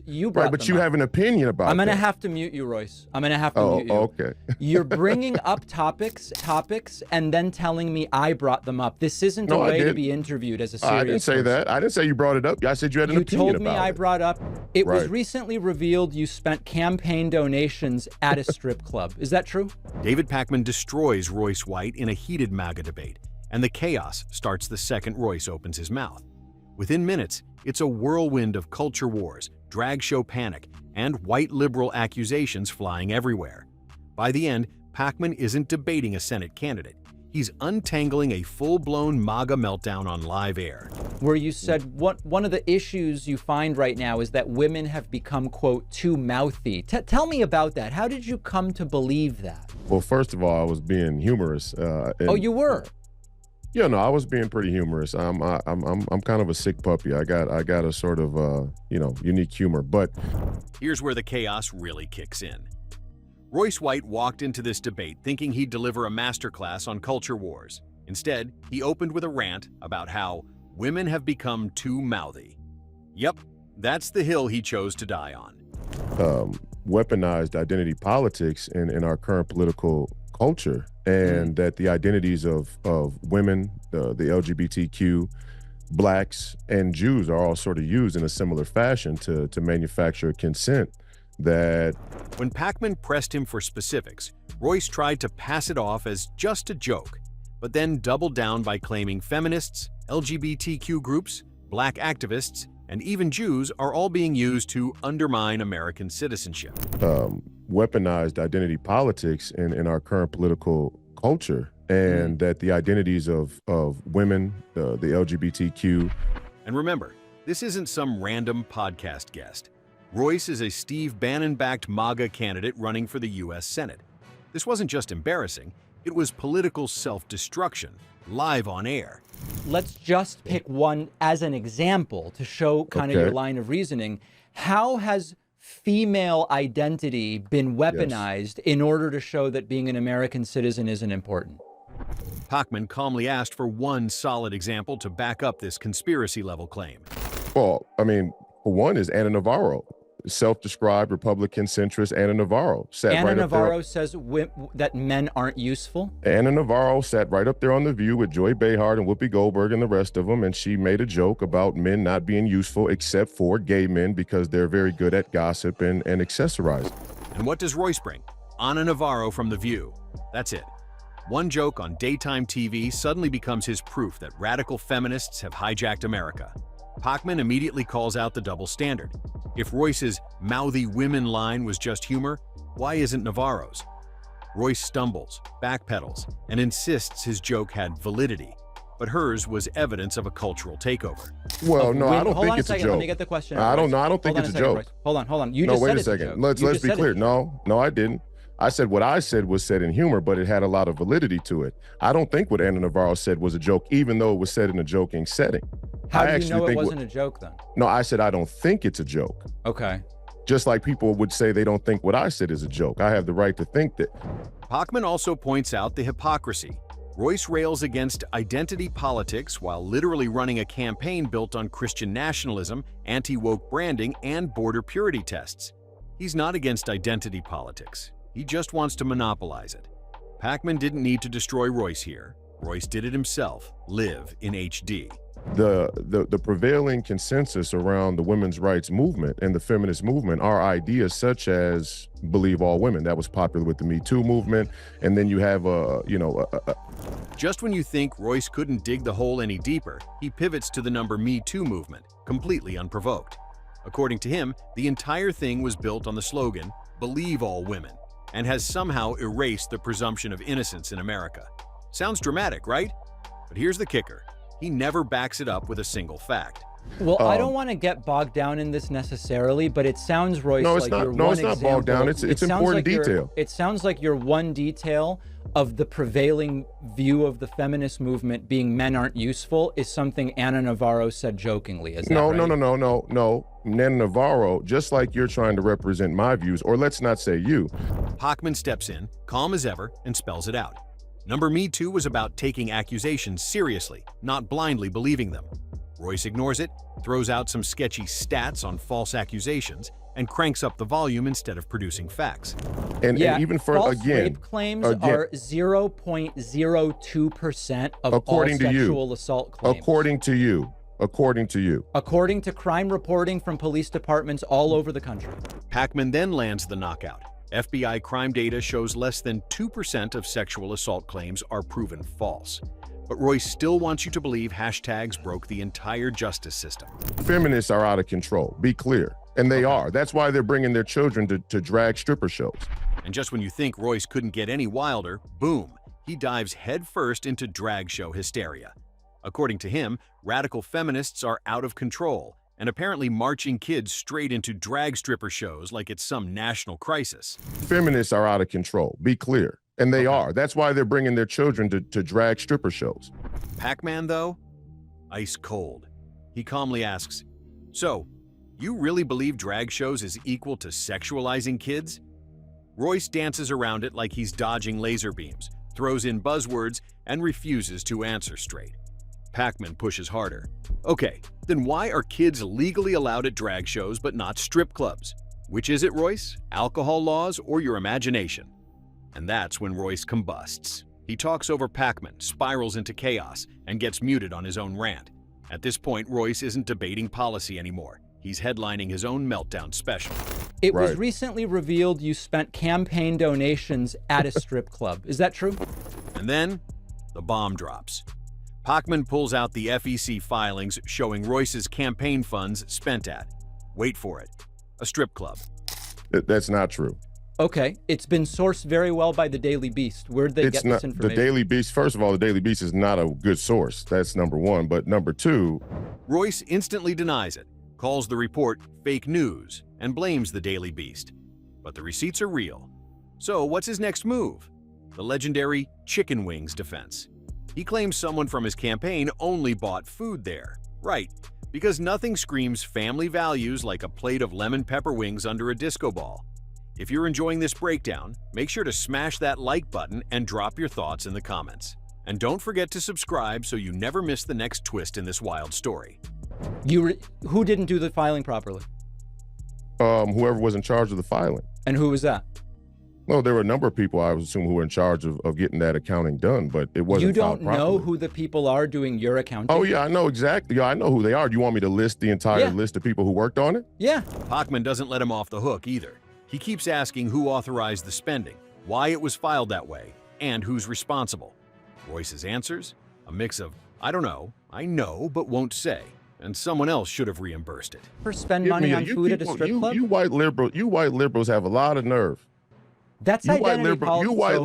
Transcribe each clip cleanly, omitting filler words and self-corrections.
You brought Right, but them you up. have an opinion about I'm going to that. have to mute you, Royce. I'm going to have to mute you. Okay. You're bringing up topics, and then telling me I brought them up. This isn't a way to be interviewed as a serious I didn't say person. that. I didn't say you brought it up. I said you had an opinion You told me about I it. brought up. It was Right. recently revealed you spent campaign donations at a strip club. Is that true? David Pakman destroys Royce White in a heated MAGA debate, and the chaos starts the second Royce opens his mouth. Within minutes, it's a whirlwind of culture wars, drag show panic, and white liberal accusations flying everywhere. By the end, Pakman isn't debating a Senate candidate. He's untangling a full-blown MAGA meltdown on live air. Where you said one of the issues you find right now is that women have become, quote, too mouthy. Tell me about that. How did you come to believe that? Well, first of all, I was being humorous. Oh, you were? Yeah, no, I was being pretty humorous. I'm kind of a sick puppy. I got a sort of unique humor. But here's where the chaos really kicks in. Royce White walked into this debate thinking he'd deliver a masterclass on culture wars. Instead, he opened with a rant about how women have become too mouthy. Yep, that's the hill he chose to die on. Weaponized identity politics in our current political culture, and that the identities of women, the LGBTQ, blacks, and Jews are all sort of used in a similar fashion to manufacture consent. That when Pakman pressed him for specifics, Royce tried to pass it off as just a joke, but then doubled down by claiming feminists, LGBTQ groups, black activists, and even Jews are all being used to undermine American citizenship. Weaponized identity politics in our current political culture, and that the identities of women, the LGBTQ. And remember, this isn't some random podcast guest. Royce is a Steve Bannon-backed MAGA candidate running for the U.S. Senate. This wasn't just embarrassing, it was political self-destruction, live on air. Let's just pick one as an example to show kind of your line of reasoning. How has female identity been weaponized in order to show that being an American citizen isn't important? Pakman calmly asked for one solid example to back up this conspiracy-level claim. Well, I mean, for one is Ana Navarro. Self-described Republican centrist Ana Navarro Ana Navarro says that men aren't useful. Ana Navarro sat right up there on The View with Joy Behar and Whoopi Goldberg and the rest of them, and she made a joke about men not being useful except for gay men because they're very good at gossip and accessorizing. And what does Royce bring? Ana Navarro from The View. That's it. One joke on daytime TV suddenly becomes his proof that radical feminists have hijacked America. Pakman immediately calls out the double standard. If Royce's mouthy women line was just humor, why isn't Navarro's? Royce stumbles, backpedals, and insists his joke had validity, but hers was evidence of a cultural takeover. Well, no, I don't think it's a joke. Let me get the question. I don't think it's a joke. Hold on. You just said it's a joke. Let's be clear. No, I didn't. I said what I said was said in humor, but it had a lot of validity to it. I don't think what Ana Navarro said was a joke, even though it was said in a joking setting. How do you know it wasn't a joke then? No, I said I don't think it's a joke. Okay. Just like people would say they don't think what I said is a joke. I have the right to think that. Pakman also points out the hypocrisy. Royce rails against identity politics while literally running a campaign built on Christian nationalism, anti-woke branding, and border purity tests. He's not against identity politics. He just wants to monopolize it. Pakman didn't need to destroy Royce here. Royce did it himself, live in HD. The prevailing consensus around the women's rights movement and the feminist movement are ideas such as believe all women. That was popular with the Me Too movement. And then you have Just when you think Royce couldn't dig the hole any deeper, he pivots to the number Me Too movement, completely unprovoked. According to him, the entire thing was built on the slogan, believe all women, and has somehow erased the presumption of innocence in America. Sounds dramatic, right? But here's the kicker. He never backs it up with a single fact. Well, I don't want to get bogged down in this necessarily, but it sounds, Royce, like you're one example. No, it's not bogged down. It's important detail. It sounds like you're one detail of the prevailing view of the feminist movement being men aren't useful is something Ana Navarro said jokingly. Is that right? No. Ana Navarro, just like you're trying to represent my views, or let's not say you. Pakman steps in, calm as ever, and spells it out. Number Me Too was about taking accusations seriously, not blindly believing them. Royce ignores it, throws out some sketchy stats on false accusations, and cranks up the volume instead of producing facts. And even for, false again, rape claims are 0.02% of all sexual assault claims. According to you. According to crime reporting from police departments all over the country. Pakman then lands the knockout. FBI crime data shows less than 2% of sexual assault claims are proven false. But Royce still wants you to believe hashtags broke the entire justice system. Feminists are out of control, be clear. And they are. That's why they're bringing their children to drag stripper shows. And just when you think Royce couldn't get any wilder, boom, he dives headfirst into drag show hysteria. According to him, radical feminists are out of control and apparently marching kids straight into drag stripper shows like it's some national crisis. Feminists are out of control, be clear. And they are. That's why they're bringing their children to drag stripper shows. Pakman, though, ice cold. He calmly asks, "So, you really believe drag shows is equal to sexualizing kids?" Royce dances around it like he's dodging laser beams, throws in buzzwords, and refuses to answer straight. Pakman pushes harder. "Okay, then why are kids legally allowed at drag shows but not strip clubs? Which is it, Royce? Alcohol laws or your imagination?" And that's when Royce combusts. He talks over Pakman, spirals into chaos, and gets muted on his own rant. At this point, Royce isn't debating policy anymore. He's headlining his own meltdown special. It was recently revealed you spent campaign donations at a strip club. Is that true? And then, the bomb drops. Pakman pulls out the FEC filings showing Royce's campaign funds spent at, wait for it, a strip club. That's not true. Okay, it's been sourced very well by the Daily Beast. Where'd they get this information? The Daily Beast, first of all, the Daily Beast is not a good source. That's number one. But number two, Royce instantly denies it, calls the report fake news, and blames the Daily Beast. But the receipts are real. So what's his next move? The legendary chicken wings defense. He claims someone from his campaign only bought food there. Right, because nothing screams family values like a plate of lemon pepper wings under a disco ball. If you're enjoying this breakdown, make sure to smash that like button and drop your thoughts in the comments. And don't forget to subscribe so you never miss the next twist in this wild story. Who didn't do the filing properly? Whoever was in charge of the filing. And who was that? Well, there were a number of people, I would assume, who were in charge of getting that accounting done, but it wasn't. You don't know who the people are doing your accounting? Oh, yeah, I know exactly. Yeah, I know who they are. Do you want me to list the entire list of people who worked on it? Yeah. Pakman doesn't let him off the hook either. He keeps asking who authorized the spending, why it was filed that way, and who's responsible. Royce's answers? A mix of, I don't know, I know, but won't say, and someone else should have reimbursed it. For spend money on food at a strip club? You white liberals have a lot of nerve. That's identity politics. You white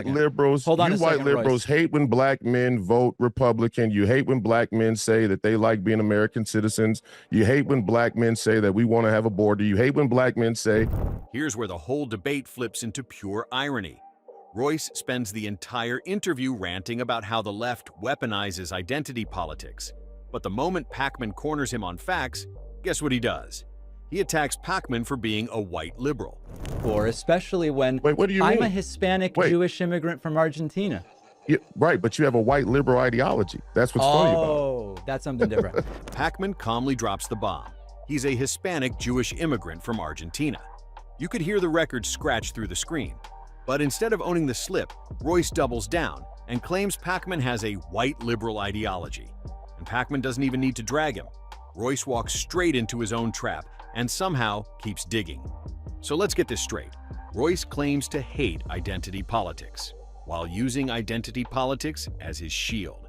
liberals hate when black men vote Republican. You hate when black men say that they like being American citizens. You hate when black men say that we want to have a border. You hate when black men say... Here's where the whole debate flips into pure irony. Royce spends the entire interview ranting about how the left weaponizes identity politics. But the moment Pakman corners him on facts, guess what he does? He attacks Pakman for being a white liberal. Or especially when what do you mean? I'm a Hispanic Jewish immigrant from Argentina. Yeah, right, but you have a white liberal ideology. That's what's funny about it. Oh, that's something different. Pakman calmly drops the bomb. He's a Hispanic Jewish immigrant from Argentina. You could hear the record scratch through the screen. But instead of owning the slip, Royce doubles down and claims Pakman has a white liberal ideology. And Pakman doesn't even need to drag him. Royce walks straight into his own trap and somehow keeps digging. So let's get this straight. Royce claims to hate identity politics, while using identity politics as his shield.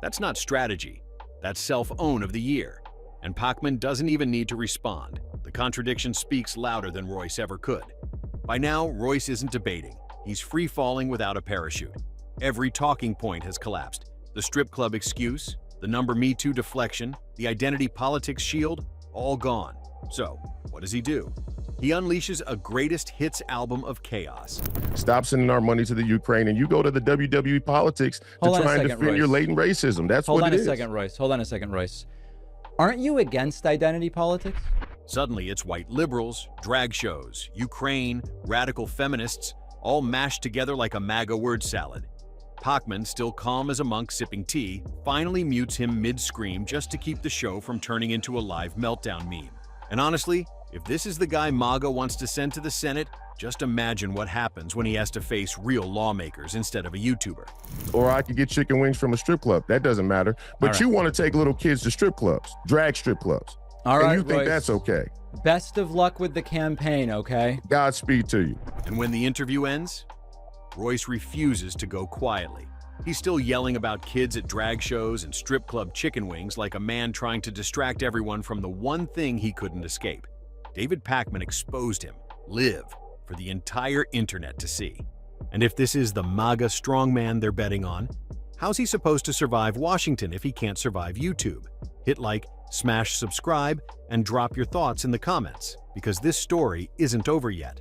That's not strategy. That's self-own of the year. And Pakman doesn't even need to respond. The contradiction speaks louder than Royce ever could. By now, Royce isn't debating. He's free-falling without a parachute. Every talking point has collapsed. The strip club excuse, the number Me Too deflection, the identity politics shield, all gone. So, what does he do? He unleashes a greatest hits album of chaos. Stop sending our money to the Ukraine and you go to the WWE politics to try and defend your latent racism. That's what it is. Hold on a second, Royce. Aren't you against identity politics? Suddenly, it's white liberals, drag shows, Ukraine, radical feminists, all mashed together like a MAGA word salad. Pakman, still calm as a monk sipping tea, finally mutes him mid-scream just to keep the show from turning into a live meltdown meme. And honestly, if this is the guy MAGA wants to send to the Senate, just imagine what happens when he has to face real lawmakers instead of a YouTuber. Or I could get chicken wings from a strip club. That doesn't matter. But you want to take little kids to strip clubs, drag strip clubs. All right, and you think Royce, that's okay. Best of luck with the campaign, okay? Godspeed to you. And when the interview ends, Royce refuses to go quietly. He's still yelling about kids at drag shows and strip club chicken wings like a man trying to distract everyone from the one thing he couldn't escape. David Pakman exposed him, live, for the entire internet to see. And if this is the MAGA strongman they're betting on, how's he supposed to survive Washington if he can't survive YouTube? Hit like, smash subscribe, and drop your thoughts in the comments, because this story isn't over yet.